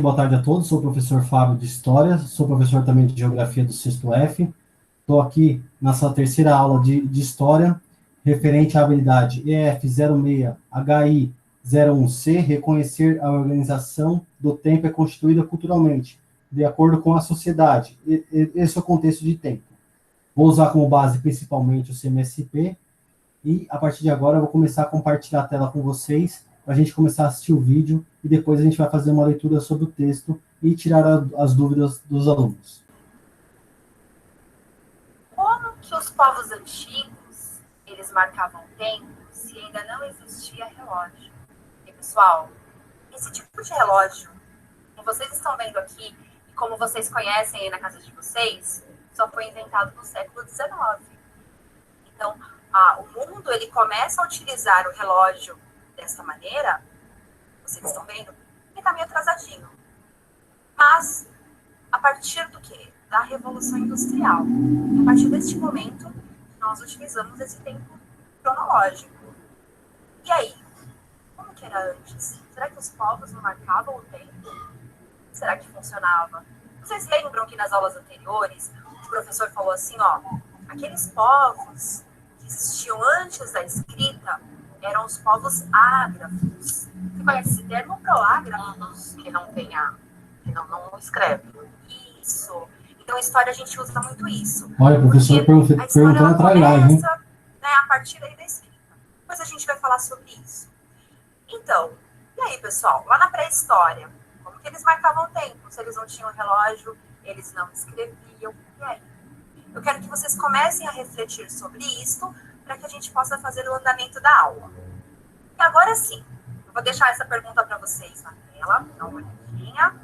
Boa tarde a todos. Sou o professor Fábio de História, sou professor também de Geografia do Sexto F. Estou aqui nessa terceira aula de História, referente à habilidade EF06HI01C, reconhecer a organização do tempo é constituída culturalmente, de acordo com a sociedade. Esse é o contexto de tempo. Vou usar como base principalmente o CMSP, e a partir de agora eu vou começar a compartilhar a tela com vocês, para a gente começar a assistir o vídeo, e depois a gente vai fazer uma leitura sobre o texto e tirar as dúvidas dos alunos. Como que os povos antigos, eles marcavam tempo se ainda não existia relógio? E, pessoal, esse tipo de relógio, como vocês estão vendo aqui, e como vocês conhecem aí na casa de vocês, só foi inventado no século XIX. Então, o mundo, ele começa a utilizar o relógio dessa maneira, vocês estão vendo, ele está meio atrasadinho. Mas, a partir do quê? Da Revolução Industrial. A partir deste momento, nós utilizamos esse tempo cronológico. E aí? Como que era antes? Será que os povos não marcavam o tempo? Será que funcionava? Vocês lembram que nas aulas anteriores, o professor falou assim, aqueles povos que existiam antes da escrita eram os povos ágrafos. Você conhece esse termo, proágrafos? Que não tem que não escreve. Isso. Então, a história a gente usa muito isso. Olha, o professor perguntando atrás, hein? A partir daí da escrita. Depois a gente vai falar sobre isso. Então, e aí, pessoal? Lá na pré-história, como que eles marcavam o tempo? Se eles não tinham relógio, eles não escreviam. E aí? Eu quero que vocês comecem a refletir sobre isso para que a gente possa fazer o andamento da aula. E agora sim, eu vou deixar essa pergunta para vocês na tela, dá uma olhadinha.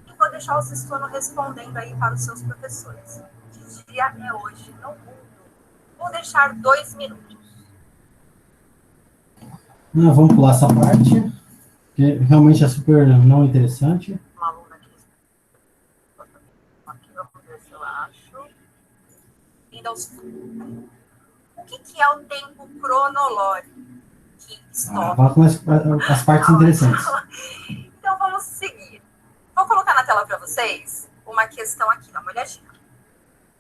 E vou deixar o Sistuano respondendo aí para os seus professores. Que dia é hoje no mundo? Vou deixar 2 minutos. Vamos pular essa parte, que realmente é super não interessante. Uma aluna aqui, vamos ver se eu acho. Então, o que é o tempo cronológico? Vá com as partes interessantes. Então, vamos seguir. Vou colocar na tela para vocês uma questão aqui, dá uma olhadinha.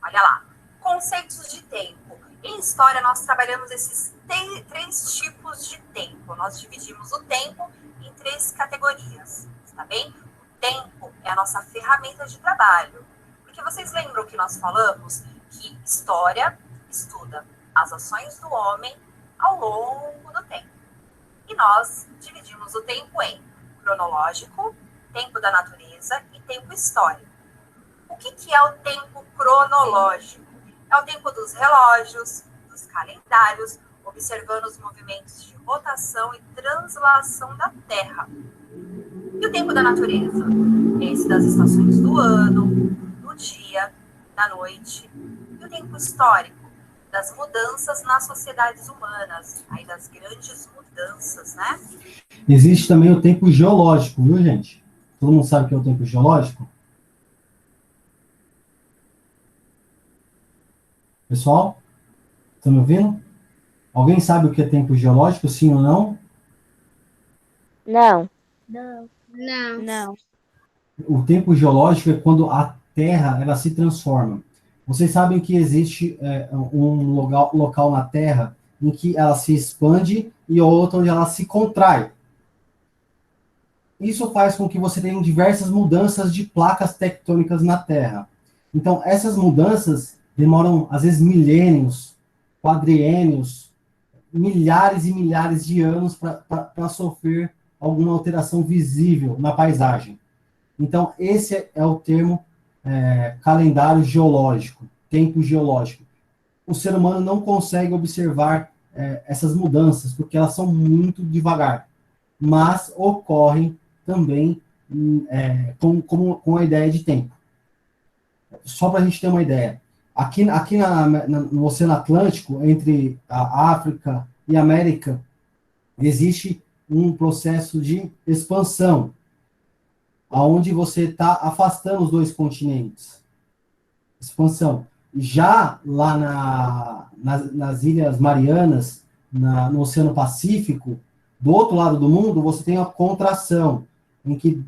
Olha lá. Conceitos de tempo. Em história, nós trabalhamos esses 3 tipos de tempo. Nós dividimos o tempo em 3 categorias, tá bem? O tempo é a nossa ferramenta de trabalho. Porque vocês lembram que nós falamos que história estuda as ações do homem ao longo do tempo. E nós dividimos o tempo em cronológico, tempo da natureza e tempo histórico. O que é o tempo cronológico? É o tempo dos relógios, dos calendários, observando os movimentos de rotação e translação da Terra. E o tempo da natureza? Esse das estações do ano, do dia, da noite. E o tempo histórico? Das mudanças nas sociedades humanas, aí das grandes mudanças, né? Existe também o tempo geológico, viu, gente? Todo mundo sabe o que é o tempo geológico? Pessoal, estão me ouvindo? Alguém sabe o que é tempo geológico, sim ou não? Não. O tempo geológico é quando a Terra ela se transforma. Vocês sabem que existe um local na Terra em que ela se expande e outro onde ela se contrai. Isso faz com que você tenha diversas mudanças de placas tectônicas na Terra. Então, essas mudanças demoram, às vezes, milênios, quadriênios, milhares e milhares de anos para sofrer alguma alteração visível na paisagem. Então, esse é o termo calendário geológico, tempo geológico. O ser humano não consegue observar essas mudanças, porque elas são muito devagar, mas ocorrem também com a ideia de tempo. Só para a gente ter uma ideia, aqui no Oceano Atlântico, entre a África e a América, existe um processo de expansão, onde você está afastando os 2 continentes. Expansão. Já lá nas Ilhas Marianas, no Oceano Pacífico, do outro lado do mundo, você tem a contração, em que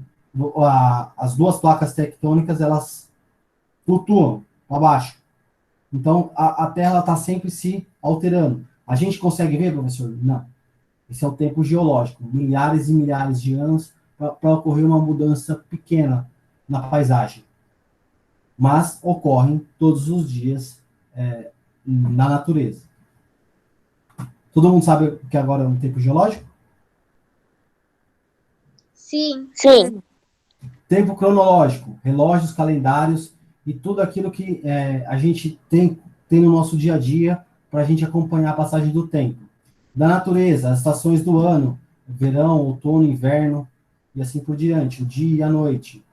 as duas placas tectônicas, elas flutuam para baixo. Então, a Terra está sempre se alterando. A gente consegue ver, professor? Não. Esse é o tempo geológico. Milhares e milhares de anos para ocorrer uma mudança pequena na paisagem. Mas ocorrem todos os dias na natureza. Todo mundo sabe que agora é um tempo geológico? Sim. Sim. Tempo cronológico, relógios, calendários e tudo aquilo que a gente tem no nosso dia a dia para a gente acompanhar a passagem do tempo. Da natureza, as estações do ano, verão, outono, inverno e assim por diante, o dia e a noite.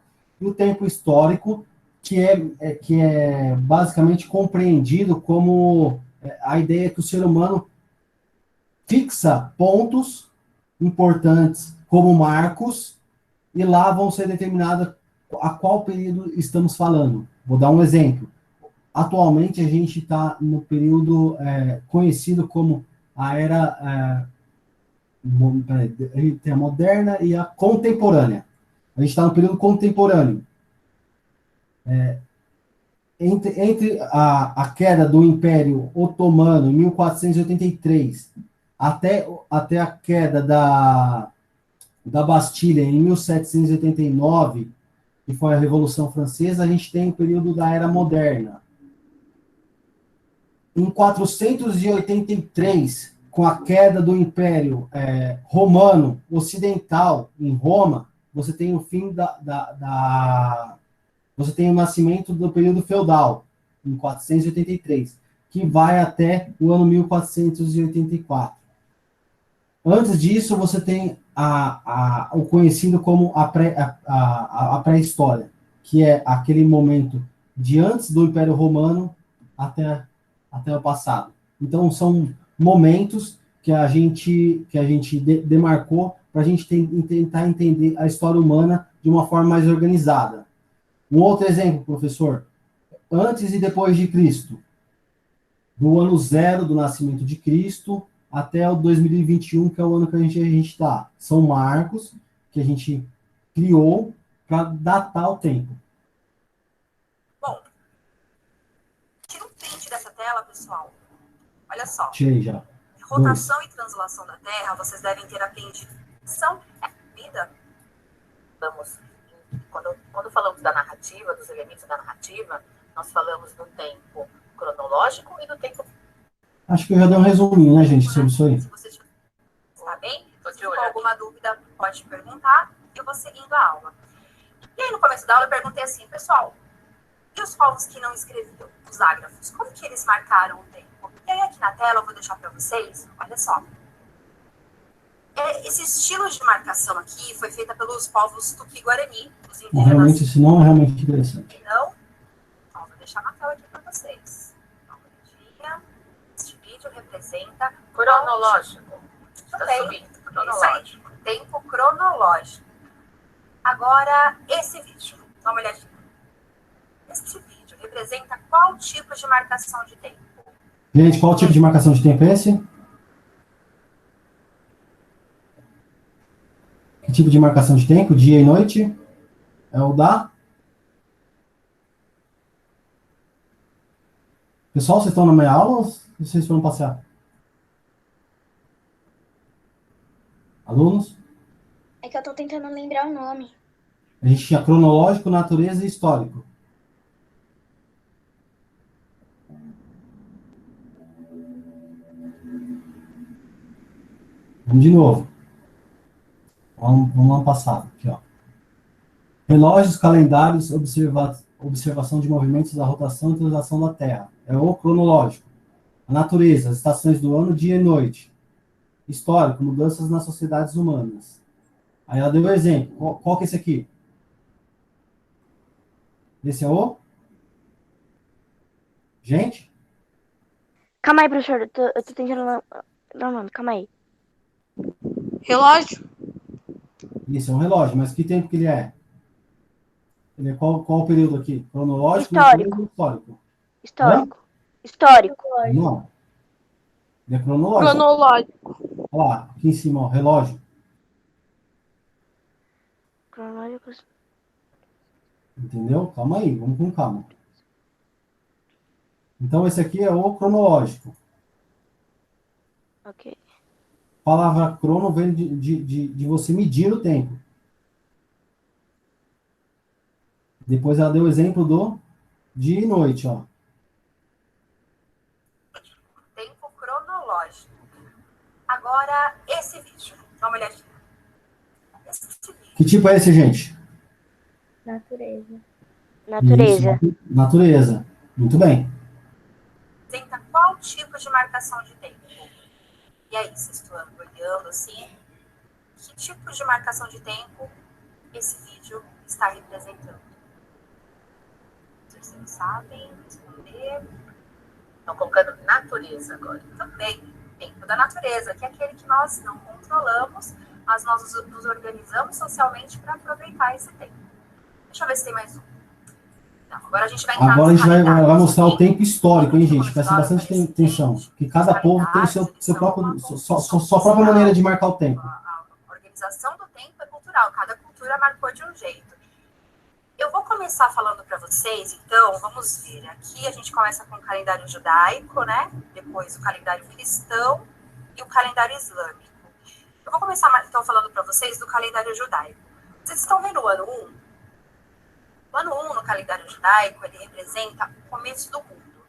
E o tempo histórico, que é basicamente compreendido como a ideia que o ser humano fixa pontos importantes como marcos e lá vão ser determinadas a qual período estamos falando. Vou dar um exemplo. Atualmente, a gente está no período conhecido como a era tem a moderna e a contemporânea. A gente está no período contemporâneo. Entre a queda do Império Otomano em 1483 até a queda da Bastilha em 1789, que foi a Revolução Francesa, a gente tem o período da Era Moderna. Em 483, com a queda do Império Romano Ocidental em Roma, você tem o fim você tem o nascimento do período feudal, em 483, que vai até o ano 1484. Antes disso, você tem o conhecido como a pré-história, que é aquele momento de antes do Império Romano até o passado. Então, são momentos que a gente demarcou para a gente tentar entender a história humana de uma forma mais organizada. Um outro exemplo, professor, antes e depois de Cristo, do ano zero do nascimento de Cristo até o 2021, que é o ano que a gente está. São marcos que a gente criou para datar o tempo. Bom, tira um print dessa tela, pessoal. Olha só. Tirei já. Rotação e translação da Terra, vocês devem ter aprendido. São vida. Quando falamos da narrativa, dos elementos da narrativa, nós falamos do tempo cronológico e do tempo. Acho que eu já dei um resuminho, né, gente, sobre isso aí. Se você está bem, se tiver alguma dúvida, pode perguntar e eu vou seguindo a aula. E aí, no começo da aula, eu perguntei assim, pessoal, e os povos que não escreviam, os ágrafos, como que eles marcaram o tempo? E aí, aqui na tela, eu vou deixar para vocês, olha só. Esse estilo de marcação aqui foi feita pelos povos Tupi-Guarani, os indígenas. Realmente, esse nome é realmente interessante. Não? Então, vou deixar na tela aqui para vocês. Este vídeo representa cronológico. Cronológico. Tempo cronológico. Agora, esse vídeo. Dá uma olhadinha. Este vídeo representa qual tipo de marcação de tempo? Gente, qual tipo de marcação de tempo é esse? Que tipo de marcação de tempo? Dia e noite? É o da? Pessoal, vocês estão na minha aula ou vocês foram passear? Alunos? É que eu tô tentando lembrar o nome. A gente tinha cronológico, natureza e histórico. Vamos de novo. Vamos lá no passado. Aqui, ó. Relógios, calendários, observação de movimentos da rotação e translação da Terra. É o cronológico. A natureza, as estações do ano, dia e noite. Histórico, mudanças nas sociedades humanas. Aí ela deu um exemplo. Qual que é esse aqui? Esse é o? Gente? Calma aí, professor. Eu tô tentando. Não, mano, calma aí. Relógio. Isso, é um relógio, mas que tempo que ele é? Ele é qual o período aqui? Cronológico? Histórico. Histórico. Histórico. Histórico. Não. Ele é cronológico. Cronológico. Olha lá, aqui em cima, ó, relógio. Cronológico. Entendeu? Calma aí, vamos com calma. Então, esse aqui é o cronológico. Ok. A palavra crono vem de você medir o tempo. Depois ela deu o exemplo do dia e noite, ó. Tempo cronológico. Agora, esse vídeo. Dá uma olhadinha. Esse vídeo Que tipo é esse, gente? Natureza. Natureza. Isso, natureza. Muito bem. representa qual tipo de marcação de tempo? E aí, vocês estão olhando assim? Que tipo de marcação de tempo esse vídeo está representando? Vocês sabem responder? Estão colocando natureza agora. Também, tempo da natureza, que é aquele que nós não controlamos, mas nós nos organizamos socialmente para aproveitar esse tempo. Deixa eu ver se tem mais um. Não, agora a gente vai entrar Agora a gente vai calendários, mostrar o ok? tempo histórico, hein, gente? Como Presta histórico, bastante eles atenção. têm Que cada os povo tem calendários, eles seu são próprio, uma sua construção própria maneira de social. marcar o tempo. A organização do tempo é cultural, cada cultura marcou de um jeito. Eu vou começar falando para vocês, então, vamos ver. Aqui a gente começa com o calendário judaico, né? Depois o calendário cristão e o calendário islâmico. Eu vou começar, então, falando para vocês do calendário judaico. Vocês estão vendo o ano 1? O ano 1 no calendário judaico, ele representa o começo do mundo.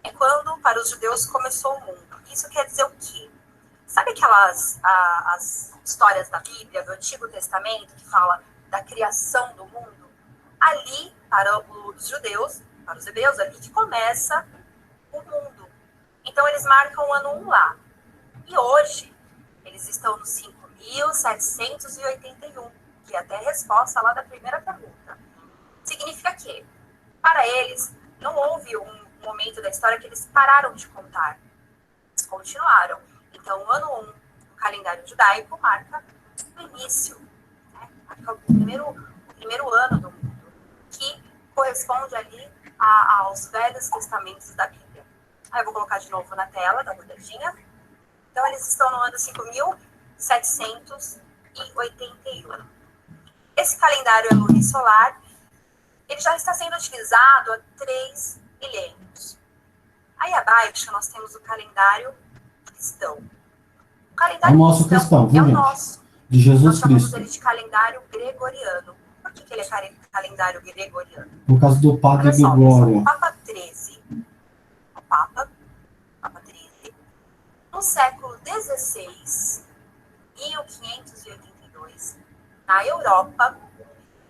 É quando, para os judeus, começou o mundo. Isso quer dizer o quê? Sabe aquelas as histórias da Bíblia, do Antigo Testamento, que fala da criação do mundo? Ali, para os judeus, para os hebreus, ali que começa o mundo. Então, eles marcam o ano 1 lá. E hoje, eles estão no 5.781, que é até a resposta lá da primeira pergunta. Significa que, para eles, não houve um momento da história que eles pararam de contar. Eles continuaram. Então, o ano 1 do calendário judaico marca o início, né? Marca o primeiro ano do mundo, que corresponde ali aos velhos testamentos da Bíblia. Aí eu vou colocar de novo na tela, dá uma olhadinha. Então, eles estão no ano 5.781. Esse calendário é lunisolar. Ele já está sendo utilizado há 3 milênios. Aí abaixo nós temos o calendário cristão. O calendário É o nosso cristão, viu, é o gente? nosso. De Jesus Nós chamamos Cristo. ele de calendário gregoriano. Por que ele é calendário gregoriano? Por causa do Padre Olha só, pessoal, Gregório. o Papa 13, Papa 13, no século XVI, 1582, na Europa,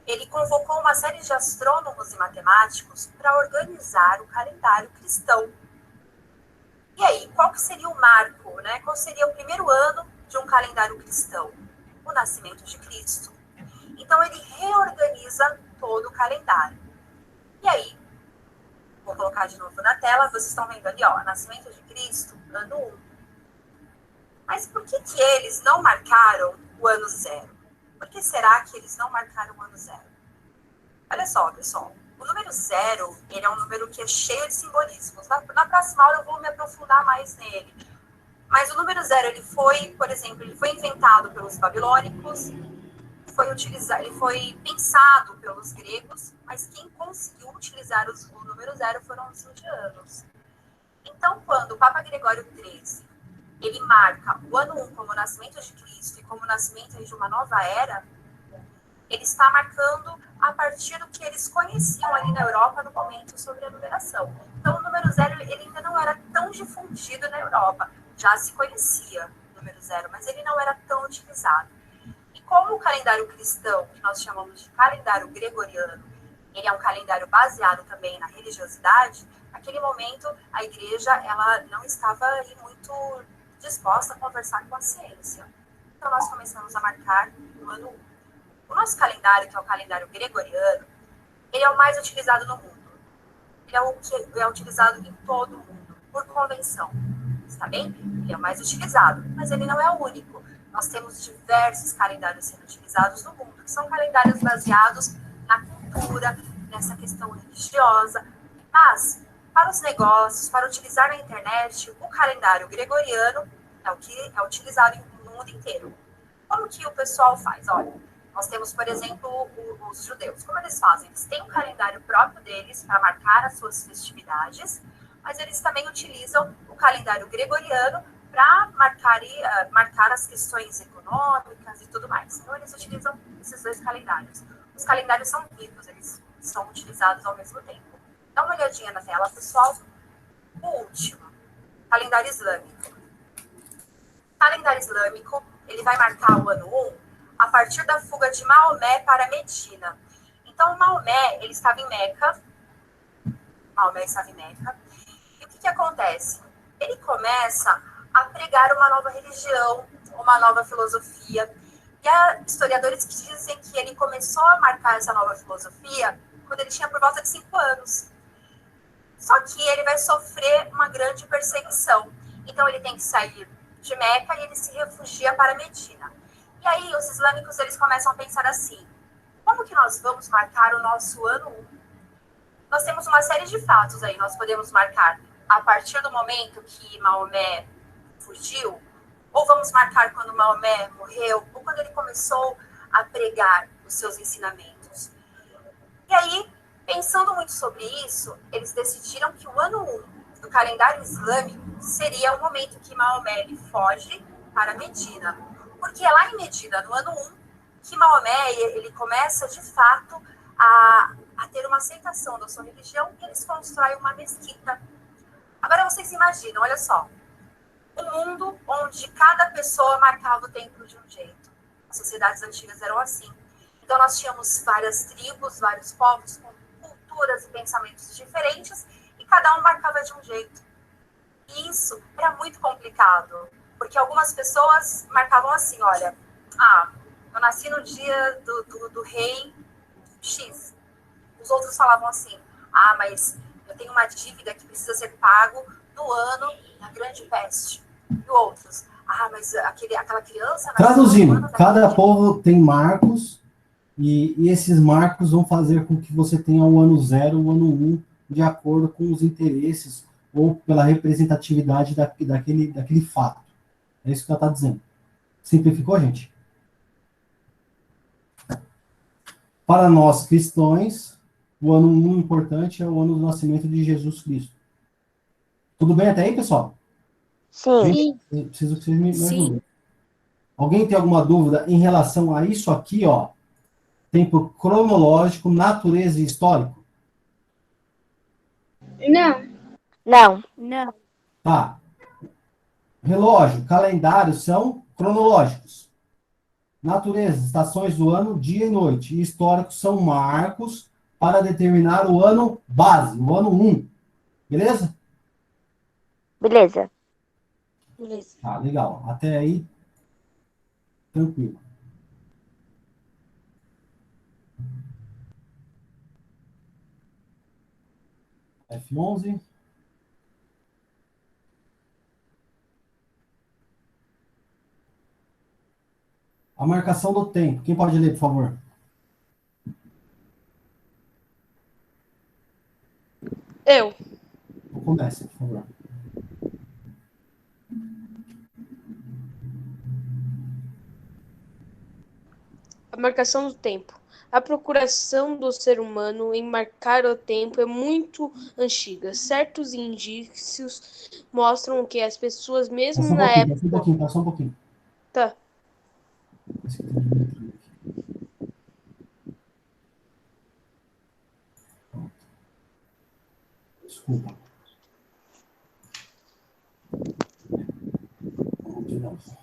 ele convocou uma série de astrônomos e matemáticos para organizar o calendário cristão. E aí, qual que seria o marco, né? Qual seria o primeiro ano de um calendário cristão? O nascimento de Cristo. Então, ele reorganiza todo o calendário. E aí, vou colocar de novo na tela, vocês estão vendo ali, ó, nascimento de Cristo, ano 1. Mas por que eles não marcaram o ano 0? Por que será que eles não marcaram o ano 0? Olha só, pessoal. O número 0, ele é um número que é cheio de simbolismos. Na próxima aula eu vou me aprofundar mais nele. Mas o número 0, ele foi, por exemplo, ele foi inventado pelos babilônicos, ele foi pensado pelos gregos, mas quem conseguiu utilizar o número 0 foram os indianos. Então, quando o Papa Gregório XIII, ele marca o ano 1 como o nascimento de Cristo e como o nascimento de uma nova era, ele está marcando a partir do que eles conheciam ali na Europa no momento sobre a numeração. Então, o número 0 ele ainda não era tão difundido na Europa. Já se conhecia o número 0, mas ele não era tão utilizado. E como o calendário cristão, que nós chamamos de calendário gregoriano, ele é um calendário baseado também na religiosidade, naquele momento a igreja ela não estava aí muito disposta a conversar com a ciência. Então, nós começamos a marcar o ano 1. O nosso calendário, que é o calendário gregoriano, ele é o mais utilizado no mundo. Ele é o que é utilizado em todo o mundo, por convenção. Está bem? Ele é o mais utilizado, mas ele não é o único. Nós temos diversos calendários sendo utilizados no mundo, que são calendários baseados na cultura, nessa questão religiosa. Mas, para os negócios, para utilizar na internet, o calendário gregoriano é o que é utilizado no mundo inteiro. Como que o pessoal faz? Olha, Nós temos, por exemplo, os judeus. Como eles fazem? Eles têm um calendário próprio deles para marcar as suas festividades, mas eles também utilizam o calendário gregoriano para marcar as questões econômicas e tudo mais. Então, eles utilizam esses dois calendários. Os calendários são vivos, eles são utilizados ao mesmo tempo. Dá uma olhadinha na tela, pessoal. O último, calendário islâmico. O calendário islâmico, ele vai marcar o ano 1 a partir da fuga de Maomé para Medina. Então, Maomé, ele estava em Meca. E o que acontece? Ele começa a pregar uma nova religião, uma nova filosofia. E há historiadores que dizem que ele começou a marcar essa nova filosofia quando ele tinha por volta de 5 anos. Só que ele vai sofrer uma grande perseguição. Então, ele tem que sair de Meca e ele se refugia para Medina. E aí, os islâmicos, eles começam a pensar assim, como que nós vamos marcar o nosso ano 1? Nós temos uma série de fatos aí, nós podemos marcar a partir do momento que Maomé fugiu, ou vamos marcar quando Maomé morreu, ou quando ele começou a pregar os seus ensinamentos. E aí, pensando muito sobre isso, eles decidiram que o ano 1 do calendário islâmico seria o momento que Maomé ele foge para Medina. Porque é lá em Medina, no ano 1, que Maomé ele começa, de fato, a ter uma aceitação da sua religião e eles constroem uma mesquita. Agora vocês imaginam, olha só, um mundo onde cada pessoa marcava o templo de um jeito. As sociedades antigas eram assim. Então nós tínhamos várias tribos, vários povos com culturas e pensamentos diferentes e cada um marcava de um jeito. E isso era muito complicado, porque algumas pessoas marcavam assim, olha, eu nasci no dia do rei X. Os outros falavam assim, mas eu tenho uma dívida que precisa ser pago no ano da grande peste. E outros, mas aquela criança... Traduzindo, cada povo tem marcos e esses marcos vão fazer com que você tenha o ano 0, o ano 1, de acordo com os interesses ou pela representatividade daquele fato. É isso que ela está dizendo. Simplificou, gente? Para nós cristãos, o ano 1 importante é o ano do nascimento de Jesus Cristo. Tudo bem até aí, pessoal? Sim. Gente, eu preciso que vocês me ajudem. Alguém tem alguma dúvida em relação a isso aqui, ó? Tempo cronológico, natureza e histórico? Não. Tá. Relógio, calendário são cronológicos. Natureza, estações do ano, dia e noite. E históricos são marcos para determinar o ano base, o ano 1. Beleza? Beleza. Tá, legal. Até aí, tranquilo. F11. A marcação do tempo. Quem pode ler, por favor? Eu. Comece, por favor. A marcação do tempo. A procuração do ser humano em marcar o tempo é muito antiga. Certos indícios mostram que as pessoas, mesmo na época... Passa um pouquinho. Tá. Desculpa. Vamos de novo.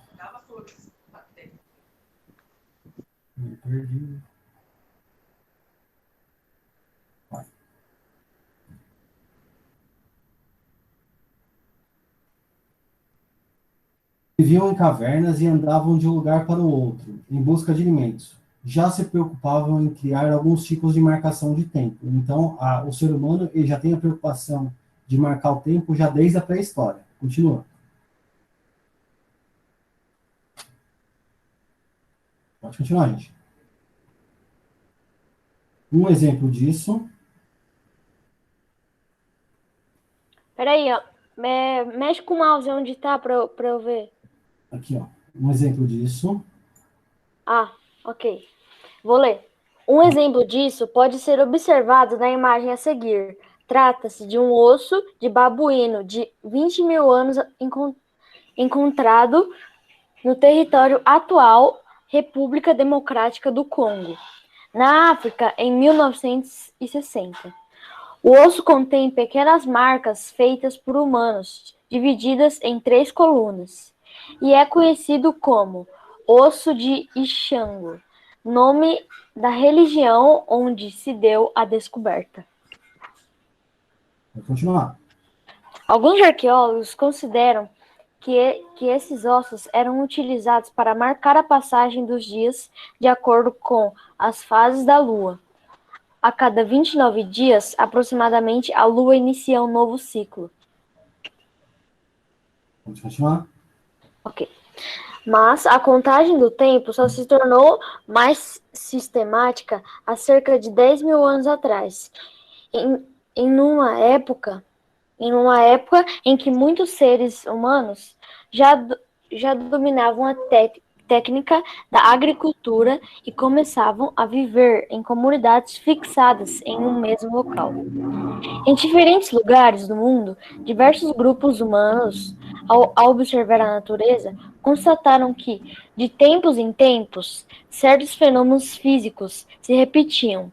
Me perdi. Vai. Viviam em cavernas e andavam de um lugar para o outro, em busca de alimentos. Já se preocupavam em criar alguns tipos de marcação de tempo. Então, o ser humano ele já tem a preocupação de marcar o tempo já desde a pré-história. Continua. Pode continuar, gente. Um exemplo disso. Peraí, ó. Mexe com o mouse onde tá pra eu ver. Aqui, ó. Um exemplo disso. Ok. Vou ler. Um exemplo disso pode ser observado na imagem a seguir. Trata-se de um osso de babuíno de 20 mil anos encontrado no território atual República Democrática do Congo, na África, em 1960. O osso contém pequenas marcas feitas por humanos, divididas em 3 colunas, e é conhecido como osso de Ixango, nome da religião onde se deu a descoberta. Vou continuar. Alguns arqueólogos consideram que esses ossos eram utilizados para marcar a passagem dos dias de acordo com as fases da Lua. A cada 29 dias, aproximadamente, a Lua inicia um novo ciclo. Vamos continuar. Ok. Mas a contagem do tempo só se tornou mais sistemática há cerca de 10 mil anos atrás, em uma época em que muitos seres humanos já dominavam a técnica da agricultura e começavam a viver em comunidades fixadas em um mesmo local. Em diferentes lugares do mundo, diversos grupos humanos, ao observar a natureza, constataram que, de tempos em tempos, certos fenômenos físicos se repetiam.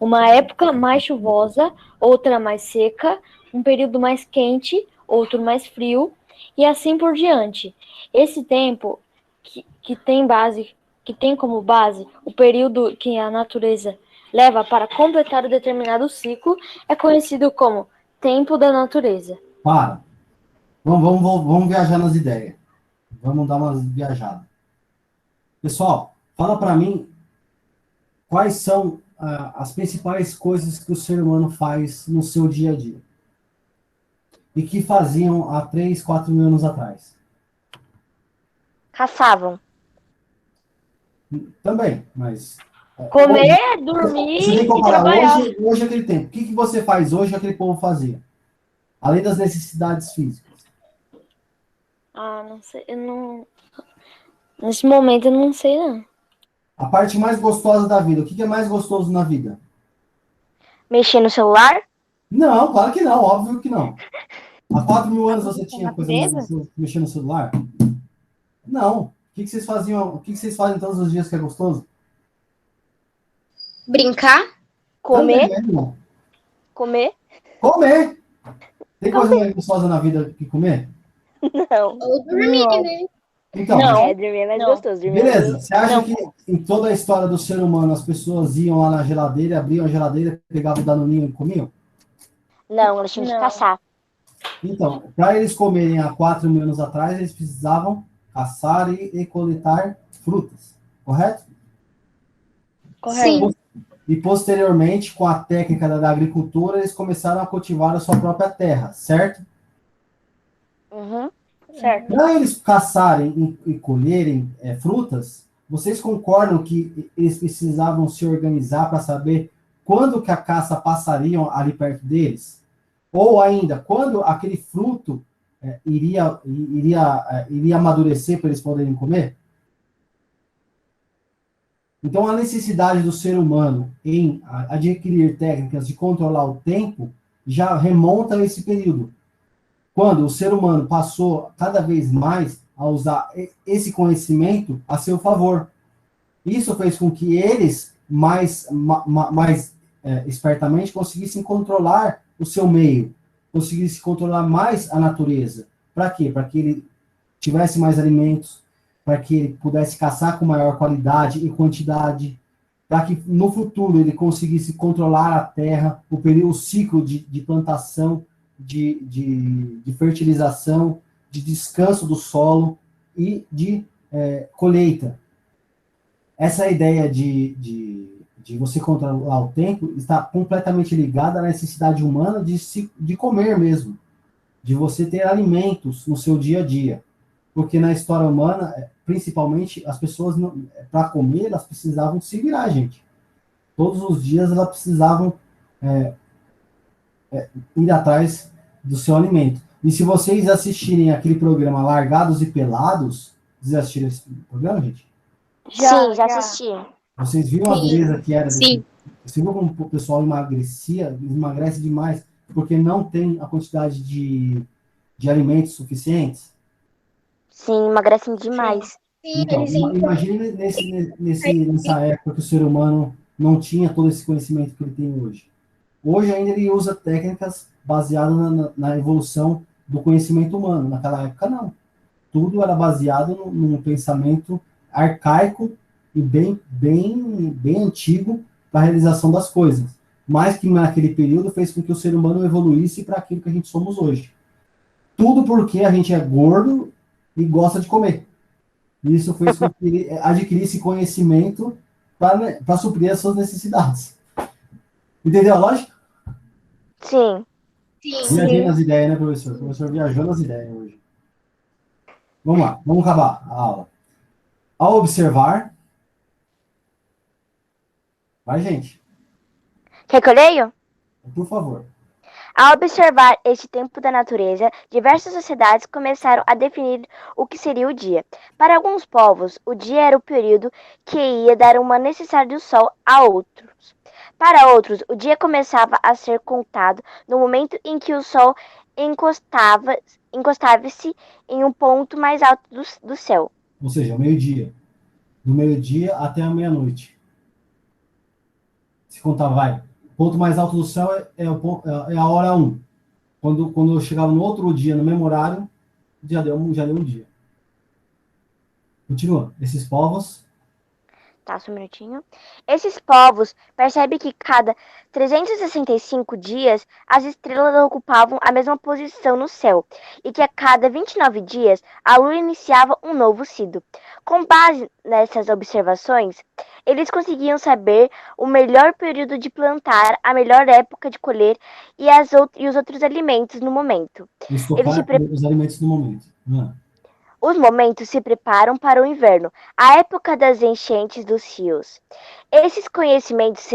Uma época mais chuvosa, outra mais seca, um período mais quente, outro mais frio, e assim por diante. Esse tempo, que tem como base o período que a natureza leva para completar o determinado ciclo, é conhecido como tempo da natureza. Para. Vamos viajar nas ideias. Vamos dar umas viajadas. Pessoal, fala para mim quais são as principais coisas que o ser humano faz no seu dia a dia. E que faziam há 3, 4 mil anos atrás. Caçavam. Também, mas... Comer, dormir Você tem que e comparar trabalhar. hoje aquele tempo. O que você faz hoje que aquele povo fazia? Além das necessidades físicas. Ah, não sei, eu não... Nesse momento eu não sei, não. A parte mais gostosa da vida. O que é mais gostoso na vida? Mexer no celular? Não, claro que não. Óbvio que não. Há 4 mil anos você tinha coisa mais gostosa que mexer no celular? Não. O que vocês faziam? O que vocês fazem todos os dias que é gostoso? Brincar? Comer? Também, não. Comer? Comer! Tem coisa mais gostosa na vida que comer? Não. Ou dormir, né? Então, Dormir é mais gostoso. Dormir beleza. Você acha Não. que em toda a história do ser humano as pessoas iam lá na geladeira, abriam a geladeira, pegavam o danoninho e comiam? Não, eles tinham que caçar. Então, para eles comerem há 4 mil anos atrás, eles precisavam caçar e coletar frutas, correto? Sim. E posteriormente, com a técnica da agricultura, eles começaram a cultivar a sua própria terra, certo? Uhum. Certo. Para eles caçarem e colherem frutas, vocês concordam que eles precisavam se organizar para saber quando que a caça passaria ali perto deles? Ou ainda, quando aquele fruto iria amadurecer para eles poderem comer? Então, a necessidade do ser humano em adquirir técnicas de controlar o tempo já remonta a esse período. Quando o ser humano passou cada vez mais a usar esse conhecimento a seu favor. Isso fez com que eles, mais espertamente, conseguissem controlar o seu meio, conseguissem controlar mais a natureza. Para quê? Para que ele tivesse mais alimentos, para que ele pudesse caçar com maior qualidade e quantidade, para que no futuro ele conseguisse controlar a terra, o ciclo de plantação, de fertilização, de descanso do solo e de colheita. Essa ideia de você controlar o tempo está completamente ligada à necessidade humana de comer mesmo, de você ter alimentos no seu dia a dia. Porque na história humana, principalmente, as pessoas, para comer, elas precisavam se virar, gente. Todos os dias elas precisavam ir atrás do seu alimento. E se vocês assistirem aquele programa Largados e Pelados, vocês assistiram esse programa, gente? Sim, já assisti. Vocês viram a dureza que era desse? Sim. Você viu como o pessoal emagrece demais, porque não tem a quantidade de alimentos suficientes? Sim, emagrecem demais. Então, imagine nessa época que o ser humano não tinha todo esse conhecimento que ele tem hoje. Hoje ainda ele usa técnicas baseadas na evolução do conhecimento humano. Naquela época, não. Tudo era baseado num pensamento arcaico e bem antigo para a realização das coisas. Mas que naquele período fez com que o ser humano evoluísse para aquilo que a gente somos hoje. Tudo porque a gente é gordo e gosta de comer. Isso fez com que ele adquirisse conhecimento para suprir as suas necessidades. Entendeu a lógica? Sim. Viajei nas ideias, né, professor? O professor viajou nas ideias hoje. Vamos lá, vamos acabar a aula. Ao observar... Vai, gente. Quer que eu leio? Por favor. Ao observar este tempo da natureza, diversas sociedades começaram a definir o que seria o dia. Para alguns povos, o dia era o período que ia dar uma necessidade do sol a outros. Para outros, o dia começava a ser contado no momento em que o sol encostava-se em um ponto mais alto do céu. Ou seja, meio-dia. Do meio-dia até a meia-noite. Se contar, vai. O ponto mais alto do céu é a hora 1. Quando eu chegava no outro dia, no mesmo horário, já deu um dia. Continua. Esses povos... Tá, só um minutinho. Esses povos percebem que cada 365 dias as estrelas ocupavam a mesma posição no céu e que a cada 29 dias a lua iniciava um novo ciclo. Com base nessas observações, eles conseguiam saber o melhor período de plantar, a melhor época de colher e os outros alimentos no momento. Estocar os alimentos no momento. Os momentos se preparam para o inverno, a época das enchentes dos rios. Esses conhecimentos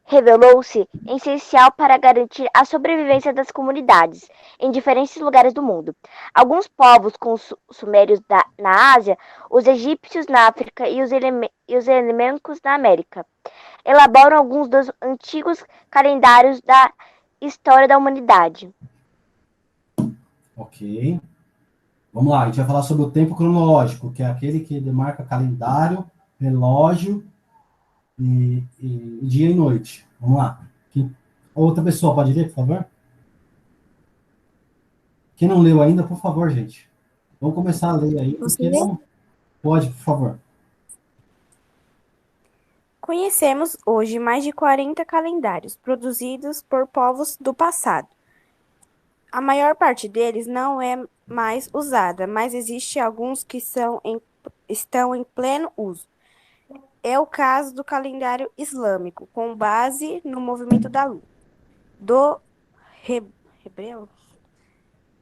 revelou-se essencial para garantir a sobrevivência das comunidades em diferentes lugares do mundo. Alguns povos, como os sumérios na Ásia, os egípcios na África e os elementos na América, elaboram alguns dos antigos calendários da história da humanidade. Ok. Vamos lá, a gente vai falar sobre o tempo cronológico, que é aquele que demarca calendário, relógio e dia e noite. Vamos lá. Outra pessoa pode ler, por favor? Quem não leu ainda, por favor, gente. Vamos começar a ler aí. Porque não... Pode, por favor. Conhecemos hoje mais de 40 calendários produzidos por povos do passado. A maior parte deles não é mais usada, mas existe alguns que estão em pleno uso. É o caso do calendário islâmico, com base no movimento da lua, do hebreu,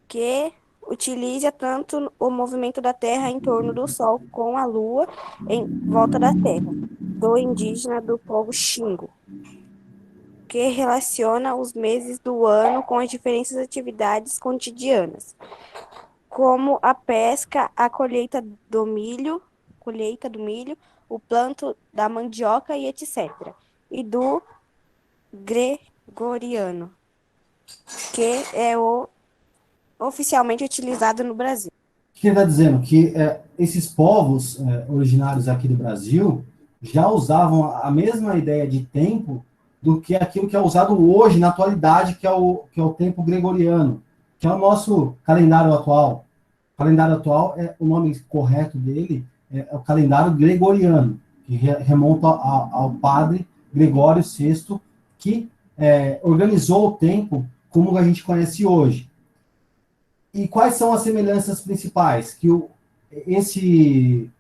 que utiliza tanto o movimento da Terra em torno do Sol com a Lua em volta da Terra, do indígena do povo Xingu, que relaciona os meses do ano com as diferentes atividades cotidianas, como a pesca, a colheita do milho, o plantio da mandioca e etc. E do gregoriano, que é o oficialmente utilizado no Brasil. O que ele está dizendo? Que esses povos originários aqui do Brasil já usavam a mesma ideia de tempo do que aquilo que é usado hoje, na atualidade, que é o tempo gregoriano, que é o nosso calendário atual. O calendário atual, o nome correto dele é o calendário gregoriano, que remonta ao padre Gregório VI, que organizou o tempo como a gente conhece hoje. E quais são as semelhanças principais? Que esse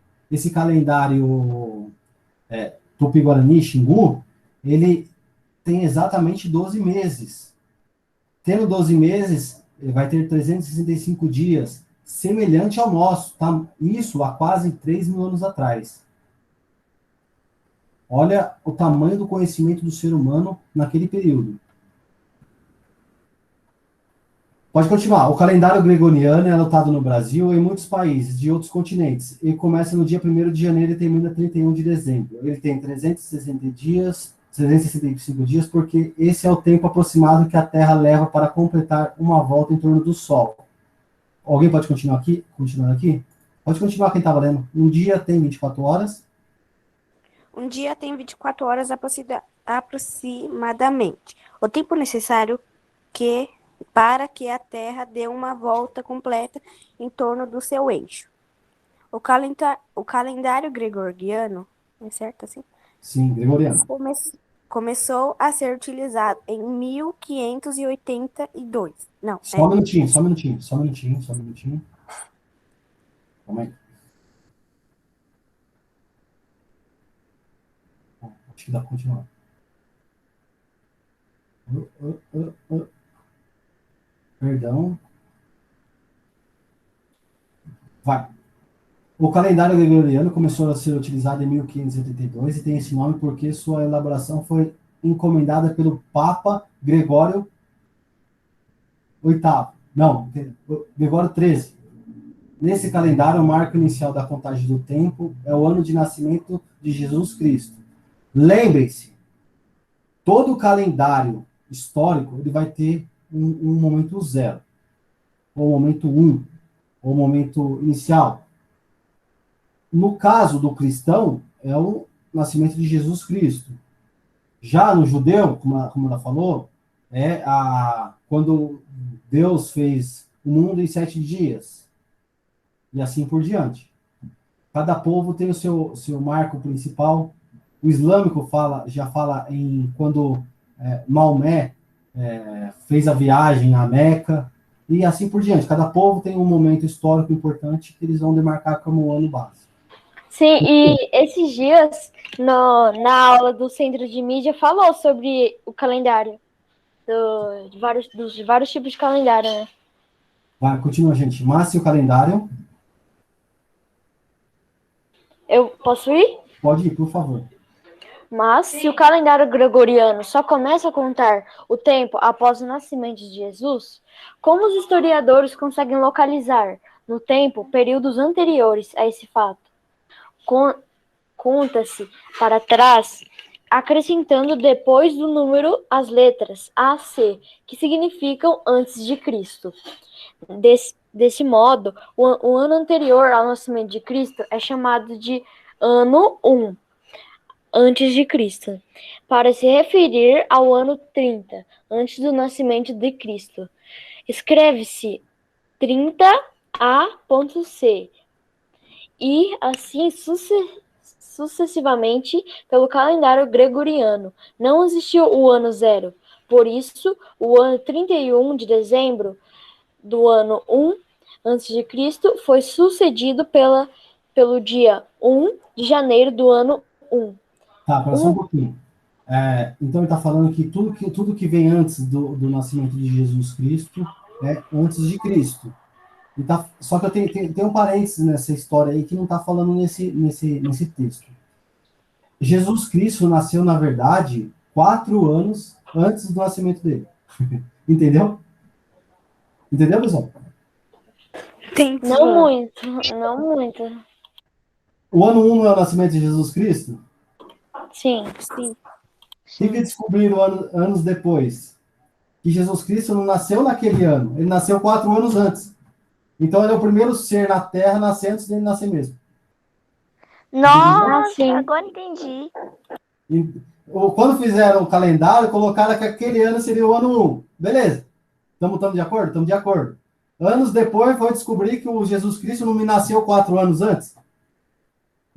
calendário Tupi-Guarani, Xingu, ele tem exatamente 12 meses. Tendo 12 meses, ele vai ter 365 dias, semelhante ao nosso, tá? Isso há quase 3 mil anos atrás. Olha o tamanho do conhecimento do ser humano naquele período. Pode continuar. O calendário gregoriano é adotado no Brasil e em muitos países de outros continentes. E começa no dia 1º de janeiro e termina 31 de dezembro. Ele tem 360 dias, 365 dias, porque esse é o tempo aproximado que a Terra leva para completar uma volta em torno do Sol. Alguém pode continuar aqui? Continuando aqui? Pode continuar quem estava lendo. Um dia tem 24 horas. Um dia tem 24 horas aproximadamente. O tempo necessário para que a Terra dê uma volta completa em torno do seu eixo. O calendário gregoriano, é certo assim? Sim, gregoriano. Começou a ser utilizado em 1582. Não, Só um minutinho. Calma aí. Acho que dá pra continuar. Perdão. Vai. O calendário gregoriano começou a ser utilizado em 1582 e tem esse nome porque sua elaboração foi encomendada pelo Papa Gregório VIII. Não, Gregório XIII. Nesse calendário, o marco inicial da contagem do tempo é o ano de nascimento de Jesus Cristo. Lembrem-se, todo calendário histórico ele vai ter um momento zero, ou momento 1, ou momento inicial. No caso do cristão, é o nascimento de Jesus Cristo. Já no judeu, como ela falou, quando Deus fez o mundo em 7 dias. E assim por diante. Cada povo tem o seu marco principal. O islâmico já fala em quando Maomé fez a viagem a Meca. E assim por diante. Cada povo tem um momento histórico importante que eles vão demarcar como o ano base. Sim, e esses dias, na aula do Centro de Mídia, falou sobre o calendário, dos vários tipos de calendário, né? Vai, continua, gente. Mas e o calendário? Eu posso ir? Pode ir, por favor. Mas, se o calendário gregoriano só começa a contar o tempo após o nascimento de Jesus, como os historiadores conseguem localizar no tempo períodos anteriores a esse fato? Conta-se para trás, acrescentando depois do número as letras A, C, que significam antes de Cristo. Desse modo, o ano anterior ao nascimento de Cristo é chamado de ano 1, antes de Cristo, para se referir ao ano 30, antes do nascimento de Cristo. Escreve-se 30A.C. E assim sucessivamente pelo calendário gregoriano. Não existiu o ano 0. Por isso, o ano 31 de dezembro do ano 1 a.C. foi sucedido pelo dia 1 de janeiro do ano 1. Tá, pera só um pouquinho. Então ele está falando que tudo que vem antes do nascimento de Jesus Cristo é antes de Cristo. Só que eu tenho um parênteses nessa história aí que não está falando nesse texto. Jesus Cristo nasceu, na verdade, 4 anos antes do nascimento dele. Entendeu? Entendeu, pessoal? Entendi. Não muito. O ano 1 não é o nascimento de Jesus Cristo? Sim. O que descobriram anos depois? Que Jesus Cristo não nasceu naquele ano. Ele nasceu 4 anos antes. Então ele é o primeiro ser na Terra a nascer antes dele nascer mesmo. Nossa, agora entendi. Quando fizeram o calendário, colocaram que aquele ano seria o ano 1. Beleza. Estamos de acordo? Estamos de acordo. Anos depois foi descobrir que o Jesus Cristo não me nasceu 4 anos antes.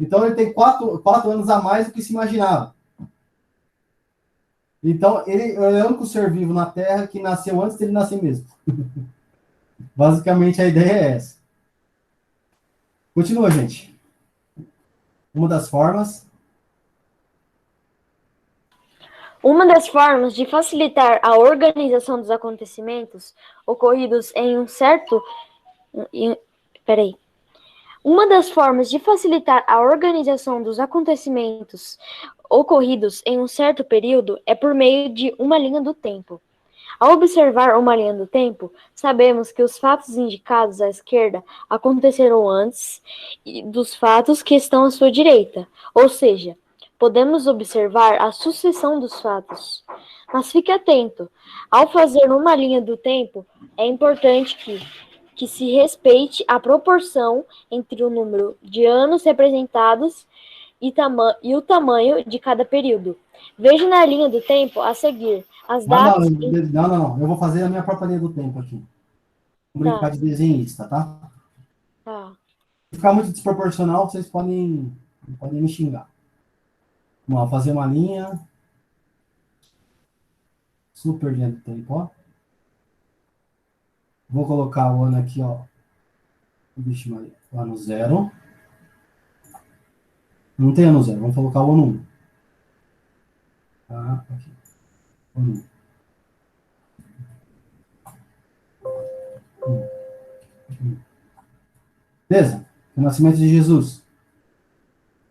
Então ele tem 4 anos a mais do que se imaginava. Então ele é o único ser vivo na Terra que nasceu antes dele nascer mesmo. Basicamente, a ideia é essa. Continua, gente. Uma das formas de facilitar a organização dos acontecimentos ocorridos em um certo... Uma das formas de facilitar a organização dos acontecimentos ocorridos em um certo período é por meio de uma linha do tempo. Ao observar uma linha do tempo, sabemos que os fatos indicados à esquerda aconteceram antes dos fatos que estão à sua direita, ou seja, podemos observar a sucessão dos fatos. Mas fique atento, ao fazer uma linha do tempo, é importante que se respeite a proporção entre o número de anos representados e o tamanho de cada período. Veja na linha do tempo a seguir as datas. Não. Eu vou fazer a minha própria linha do tempo aqui. Vou brincar de desenhista, tá? Tá. Se ficar muito desproporcional, vocês podem me xingar. Vamos lá, fazer uma linha. Super linha do tempo, ó. Vou colocar o ano aqui, ó. Vixe, Maria. O ano 0. Não tem ano 0, vamos colocar o ano 1. Tá, aqui. Ano 1. Beleza? O nascimento de Jesus.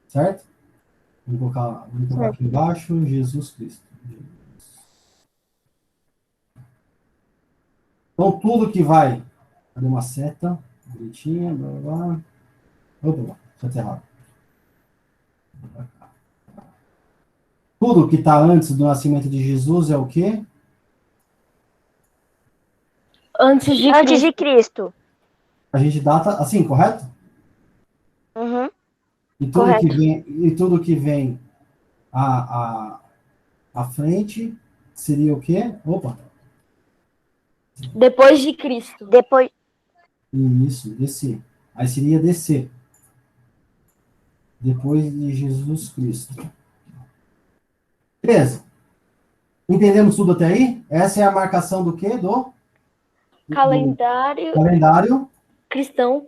Certo? Vamos colocar aqui embaixo, Jesus Cristo. Então, tudo que vai... Cadê uma seta? Bonitinha, blá, blá, blá. Opa, seta errada. Tudo que está antes do nascimento de Jesus é o quê? Antes de Cristo. A gente data assim, correto? Uhum. E Correto. tudo que vem à frente seria o quê? Opa, Depois de Cristo. Depois, isso, descer. Aí seria descer. Depois de Jesus Cristo. Beleza. Entendemos tudo até aí? Essa é a marcação do quê? Do Calendário calendário cristão.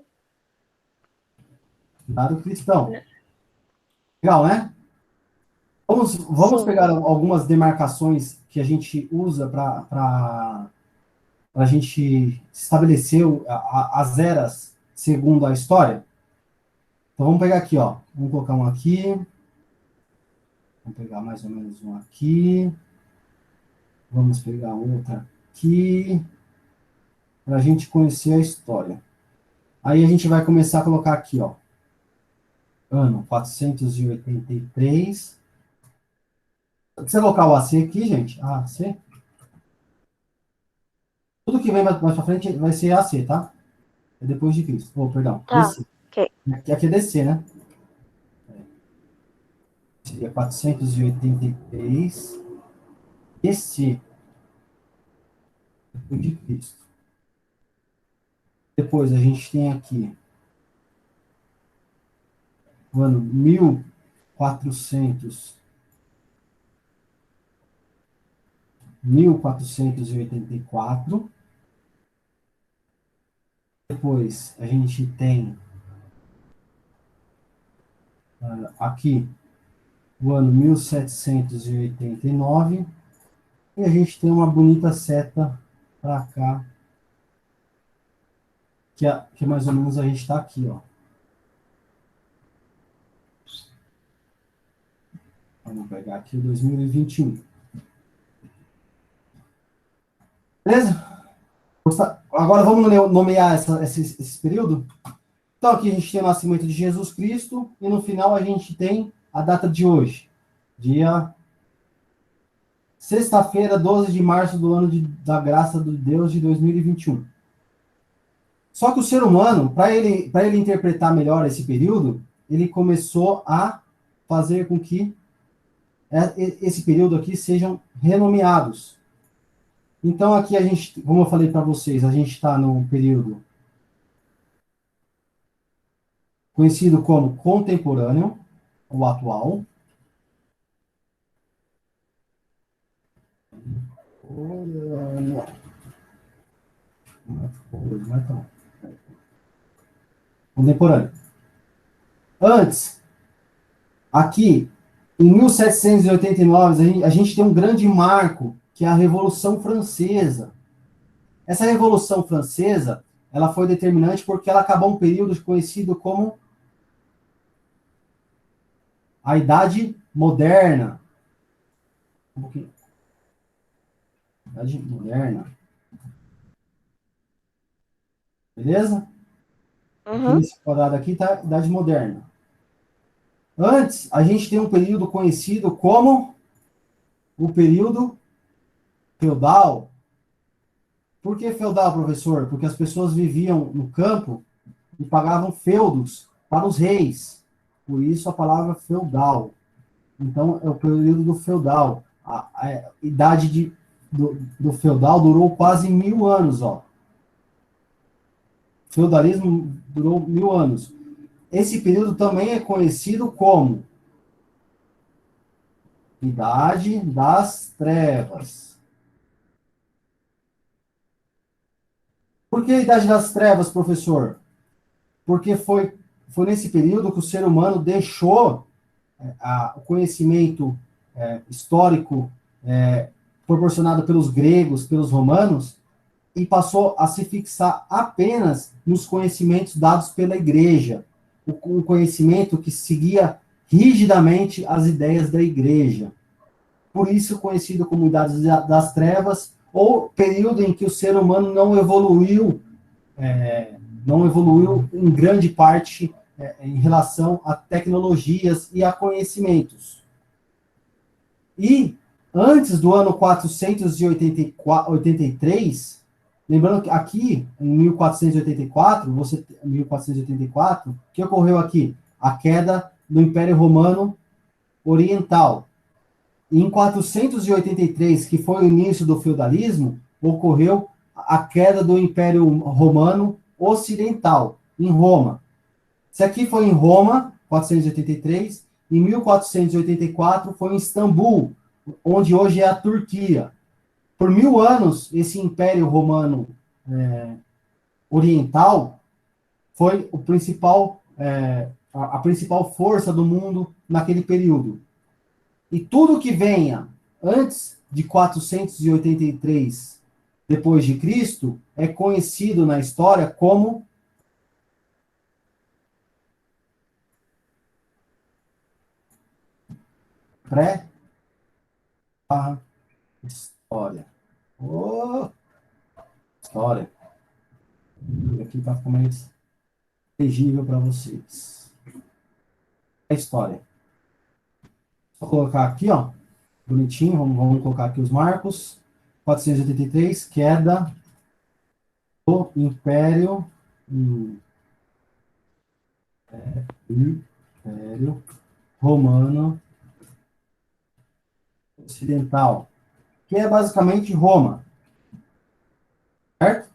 cristão. Legal, né? Vamos pegar algumas demarcações que a gente usa para a gente estabelecer as eras segundo a história. Então vamos pegar aqui, ó. Vamos colocar um aqui. Vamos pegar mais ou menos um aqui. Vamos pegar outra aqui. Para a gente conhecer a história. Aí a gente vai começar a colocar aqui, ó. Ano 483. Se você colocar o AC aqui, gente. AC. Tudo que vem mais para frente vai ser AC, tá? É depois de Cristo. Oh, perdão. Tá. DC. ok. Aqui é DC, né? Seria 483 DC. Depois de Cristo. Depois a gente tem aqui o ano 1484. Depois a gente tem aqui o ano 1789. E a gente tem uma bonita seta para cá, que mais ou menos a gente está aqui, ó. Vamos pegar aqui o 2021. Beleza? Agora vamos nomear esse período? Então aqui a gente tem o nascimento de Jesus Cristo e no final a gente tem a data de hoje. Sexta-feira, 12 de março do ano da graça de Deus de 2021. Só que o ser humano, para ele interpretar melhor esse período, ele começou a fazer com que esse período aqui sejam renomeados. Então aqui a gente, como eu falei para vocês, a gente está num período conhecido como contemporâneo, ou atual. Contemporâneo. Antes, aqui, em 1789, a gente tem um grande marco, que é a Revolução Francesa. Essa Revolução Francesa, ela foi determinante porque ela acabou um período conhecido como a Idade Moderna. Um pouquinho. Idade moderna. Beleza? Aqui nesse quadrado aqui está Idade Moderna. Antes, a gente tem um período conhecido como o período feudal. Por que feudal, professor? Porque as pessoas viviam no campo e pagavam feudos para os reis. Por isso a palavra feudal. Então, é o período do feudal. A idade do feudal durou quase 1000 anos, ó. O feudalismo durou 1000 anos. Esse período também é conhecido como Idade das Trevas. Por que a Idade das Trevas, professor? Porque foi nesse período que o ser humano deixou o conhecimento histórico proporcionado pelos gregos, pelos romanos, e passou a se fixar apenas nos conhecimentos dados pela igreja, um conhecimento que seguia rigidamente as ideias da igreja. Por isso conhecido como Idade das Trevas, ou período em que o ser humano não evoluiu em grande parte em relação a tecnologias e a conhecimentos. E antes do ano 483, lembrando que aqui, em 1484, o que ocorreu aqui? A queda do Império Romano Oriental. E em 483, que foi o início do feudalismo, ocorreu a queda do Império Romano Ocidental, em Roma. Se aqui foi em Roma, 483, em 1484 foi em Istambul, onde hoje é a Turquia. Por 1000 anos, esse Império Romano Oriental foi a principal força do mundo naquele período. E tudo que venha antes de 483 depois de Cristo é conhecido na história como pré-história. História. Aqui para ficar mais legível para vocês. A história. Vou colocar aqui, ó, bonitinho, vamos colocar aqui os marcos. 483, queda do Império Romano Ocidental, que é basicamente Roma. Certo?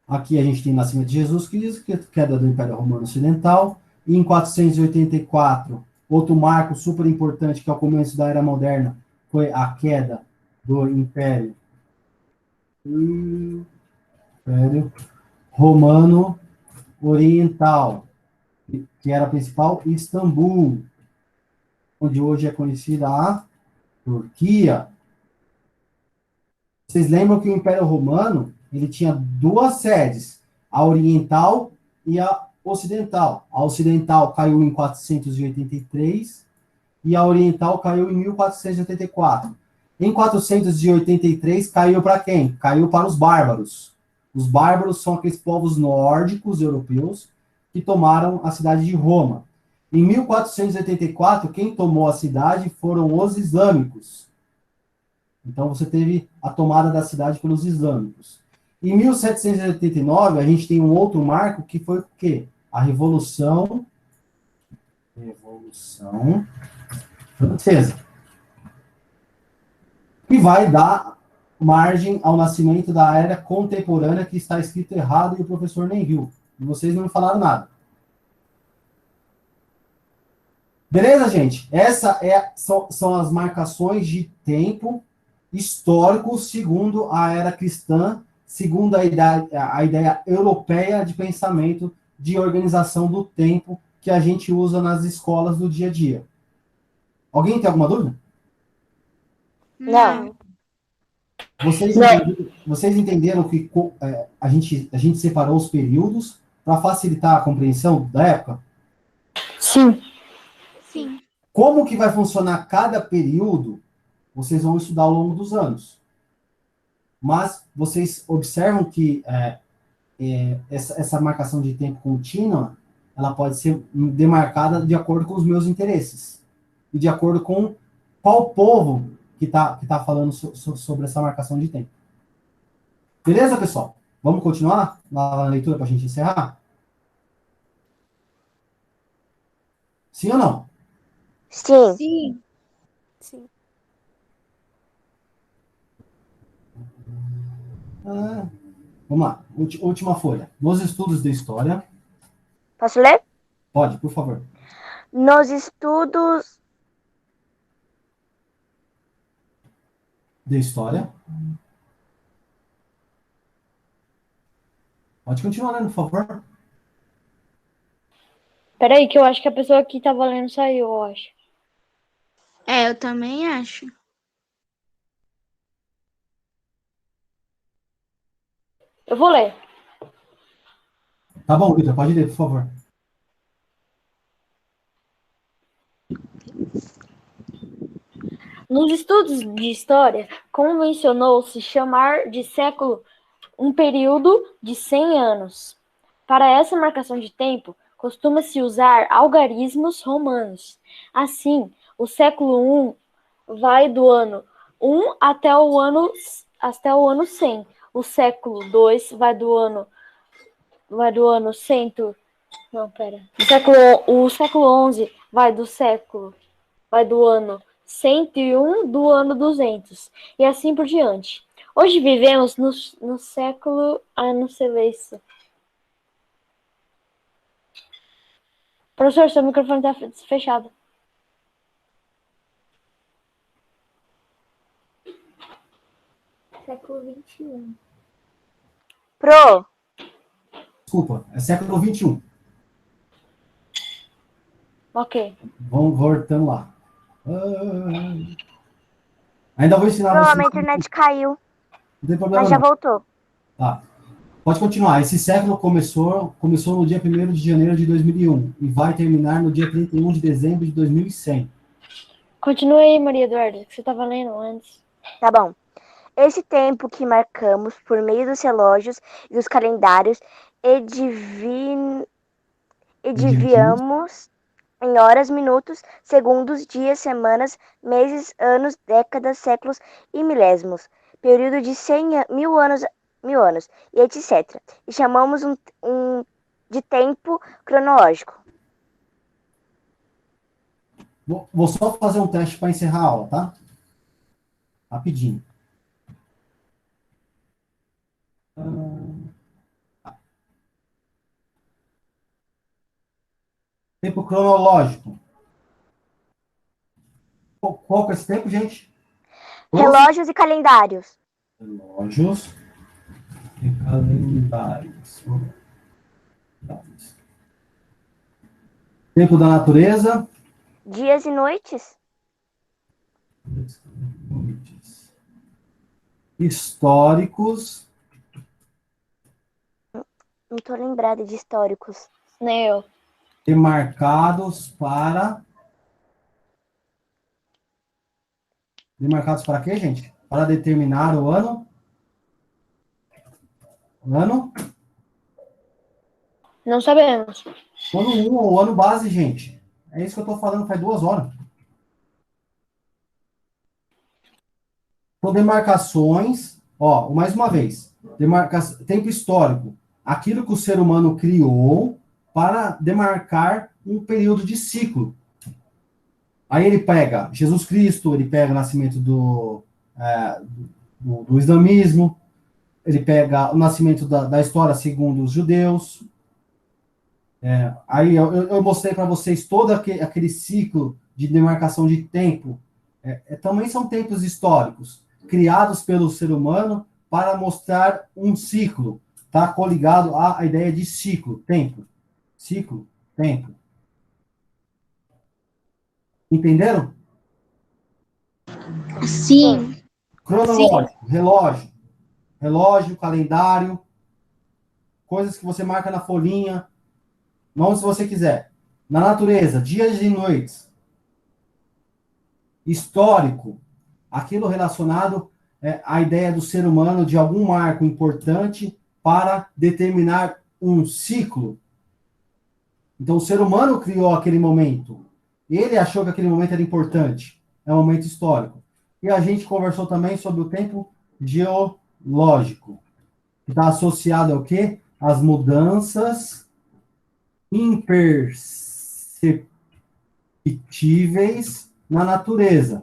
Aqui a gente tem o nascimento de Jesus Cristo, que é queda do Império Romano Ocidental. E em 484, outro marco super importante, que é o começo da Era Moderna, foi a queda do Império Romano Oriental, que era a principal Istambul, onde hoje é conhecida a Turquia. Vocês lembram que o Império Romano ele tinha duas sedes, a oriental e a ocidental. A ocidental caiu em 483 e a oriental caiu em 1484. Em 483 caiu para quem? Caiu para os bárbaros. Os bárbaros são aqueles povos nórdicos europeus que tomaram a cidade de Roma. Em 1484, quem tomou a cidade foram os islâmicos. Então você teve a tomada da cidade pelos islâmicos. Em 1789, a gente tem um outro marco que foi o quê? A Revolução Francesa. Que vai dar margem ao nascimento da era contemporânea, que está escrito errado e o professor nem viu. E vocês não me falaram nada. Beleza, gente? São as marcações de tempo histórico segundo a era cristã, segundo a ideia europeia de pensamento de organização do tempo que a gente usa nas escolas do dia a dia. Alguém tem alguma dúvida? Não. Vocês entenderam que a gente separou os períodos para facilitar a compreensão da época? Sim. Sim. Como que vai funcionar cada período vocês vão estudar ao longo dos anos. Mas vocês observam que essa marcação de tempo contínua, ela pode ser demarcada de acordo com os meus interesses. E de acordo com qual povo que tá falando sobre essa marcação de tempo. Beleza, pessoal? Vamos continuar na leitura para a gente encerrar? Sim ou não? Sim. Sim. Sim. Vamos lá. Última folha. Nos estudos de história. Posso ler? Pode, por favor. Nos estudos De história. Pode continuar lendo, por favor. Peraí, que eu acho que a pessoa que tava lendo saiu, eu acho. É, eu também acho. Eu vou ler. Tá bom, Vitor, pode ler, por favor. Nos estudos de história, convencionou-se chamar de século um período de 100 anos. Para essa marcação de tempo, costuma-se usar algarismos romanos. Assim, o século I vai do ano 1 até o ano 100. O século II vai do ano 100. Não, pera. O século XI vai do ano 101 do ano 200. E assim por diante. Hoje vivemos no século... Ah, não sei ler isso. Professor, seu microfone está fechado. Século XXI. Pro. Desculpa, é século XXI. Ok. Vamos voltando lá. Ainda vou ensinar Pro, a vocês. minha internet caiu, Não tem problema mas já não. voltou. Tá. Pode continuar. Esse século começou no dia 1º de janeiro de 2001 e vai terminar no dia 31 de dezembro de 2100. Continue aí, Maria Eduarda, que você estava lendo antes. Tá bom. Esse tempo que marcamos por meio dos relógios e dos calendários e diviamos em horas, minutos, segundos, dias, semanas, meses, anos, décadas, séculos e milésimos, período de 100 mil anos, e etc. E chamamos de tempo cronológico. Vou só fazer um teste para encerrar a aula, tá? Rapidinho. Tempo cronológico. Qual que é esse tempo, gente? Relógios e calendários. Relógios e calendários. Tempo da natureza. Dias e noites. Históricos. Não tô lembrada de históricos. Nem eu. Demarcados para quê, gente? Para determinar o ano? O ano? Não sabemos. O ano 1 ou o ano base, gente. É isso que eu estou falando faz 2 horas. Então, demarcações, ó, mais uma vez, tempo histórico, aquilo que o ser humano criou para demarcar um período de ciclo. Aí ele pega Jesus Cristo, ele pega o nascimento do islamismo, ele pega o nascimento da história segundo os judeus. Aí eu mostrei para vocês todo aquele ciclo de demarcação de tempo. Também são tempos históricos, criados pelo ser humano para mostrar um ciclo. Está coligado à ideia de ciclo, tempo. Ciclo, tempo. Entenderam? Sim. Cronológico, relógio, calendário, coisas que você marca na folhinha, não se você quiser. Na natureza, dias e noites. Histórico, aquilo relacionado à ideia do ser humano de algum marco importante para determinar um ciclo. Então, o ser humano criou aquele momento. Ele achou que aquele momento era importante. É um momento histórico. E a gente conversou também sobre o tempo geológico, que está associado ao quê? Às mudanças imperceptíveis na natureza.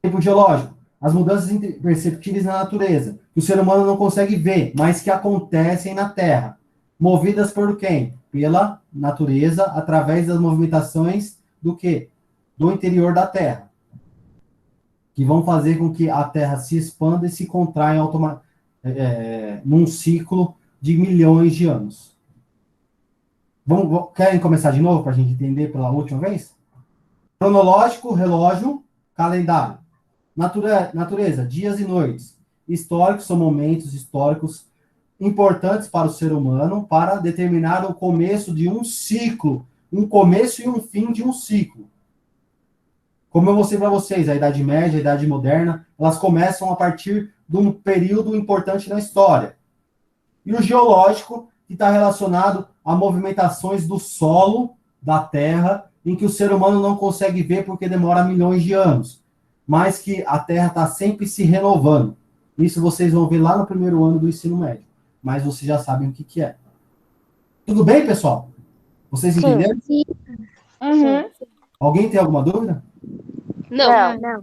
Tempo geológico, as mudanças imperceptíveis na natureza, que o ser humano não consegue ver, mas que acontecem na Terra. Movidas por quem? Pela natureza, através das movimentações do quê? Do interior da Terra. Que vão fazer com que a Terra se expanda e se contraia num ciclo de milhões de anos. Querem começar de novo para a gente entender pela última vez? Cronológico, relógio, calendário. Natureza, dias e noites. Históricos são momentos históricos importantes para o ser humano para determinar o começo de um ciclo, um começo e um fim de um ciclo. Como eu mostrei para vocês, a Idade Média, a Idade Moderna, elas começam a partir de um período importante na história. E o geológico, que está relacionado a movimentações do solo, da Terra, em que o ser humano não consegue ver porque demora milhões de anos, mas que a Terra está sempre se renovando. Isso vocês vão ver lá no primeiro ano do ensino médio, mas vocês já sabem o que é. Tudo bem, pessoal? Vocês entenderam? Sim. Uhum. Alguém tem alguma dúvida? Não. Não.